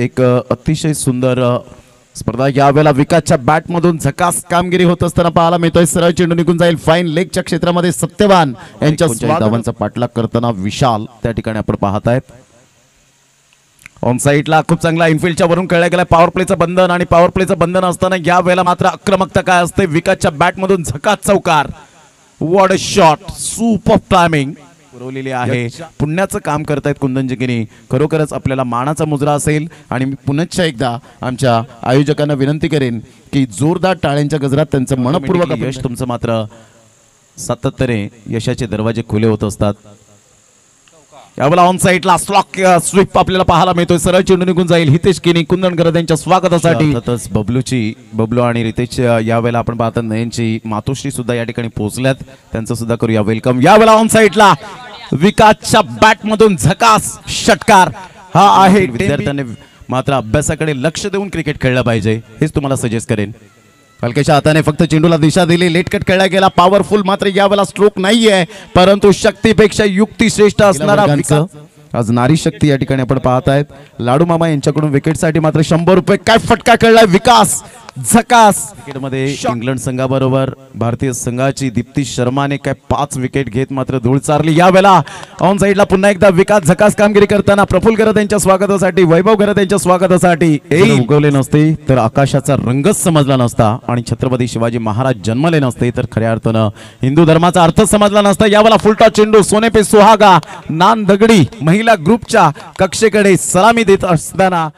एक अतिशय सुंदर स्पर्धा यावेळेला विकासच्या बॅट मधून झकास कामगिरी होत असताना पाहायला मिळतोय. सरळ चेंडू निघून जाईल फाईन लेगच्या क्षेत्रामध्ये. सत्यवान यांच्या धावांचा पाठलाग करताना विशाल त्या ठिकाणी आपण पाहत आहेत. ऑन साइडला खूप चांगला इनफिल्डच्या वरून कळला गेला पॉवर प्लेचं बंधन आणि पॉवर प्लेचं बंधन असताना या वेळेला मात्र आक्रमकता काय असते. विकासच्या बॅट मधून झकास चौकार. What a shot. Super timing पुरवलेली आहे. पुण्याचं काम करतायत कुंदनजिगिनी. खरोखरच आपल्याला मानाचा मुजरा असेल. आणि मी पुन्हा एकदा आमच्या आयोजकांना विनंती करेन की जोरदार टाळ्यांच्या गजरात त्यांचं मनपूर्वक यश. तुमचं मात्र सातत्याने यशाचे दरवाजे खुले होत असतात. यावेळेला ऑन साइडला स्लॉक स्वीप आपल्याला पाहायला मिळतोय. सरळ चेंडू निघून जाईल. हितेश किनी कुंदनकर यांच्या स्वागतासाठी. बबलू आणि रितेश यावेळेला आपण पाहता नयनची मातोश्री सुद्धा या ठिकाणी पोहोचल्यात. त्यांचं सुद्धा करूया वेलकम. यावेळेला ऑन साइडला विकासच्या बॅट मधून झकास षटकार. हा आहे विद्यार्थ्यांनी मात्र अभ्यासाकडे लक्ष देऊन क्रिकेट खेळलं पाहिजे हेच तुम्हाला सजेस्ट करेन. हलक्याच्या हाताने फक्त चेंडूला दिशा दिली. लेटकट खेळला गेला. पॉवरफुल मात्र यावेळेला स्ट्रोक नाहीये परंतु शक्तीपेक्षा युक्ती श्रेष्ठ असणारा आज नारी शक्ती या ठिकाणी आपण पाहत आहेत. लाडू मामा यांच्याकडून विकेटसाठी मात्र 100 रुपये. काय फटका खेळलाय विकास. झकास. क्रिकेटमध्ये इंग्लंड संघाबरोबर भारतीय संघाची दीप्ती शर्माने काय 5 विकेट घेत मात्र धूळ चारली. यावेळेला ऑन साइडला पुन्हा एकदा विकास झकास कामगिरी करताना प्रफुल्ल गरत यांच्या स्वागतासाठी वैभव गरत यांच्या स्वागतासाठी. उगवले नसते तर आकाशाचा रंगच समजला नसता आणि छत्रपती शिवाजी महाराज जन्मले नसते तर खऱ्या अर्थानं हिंदू धर्माचा अर्थ समजला नसता. यावेळेला फुलटॉस चेंडू सोने पे सुहागा नान दगडी महिला ग्रुपच्या कक्षेकडे सलामी देत असताना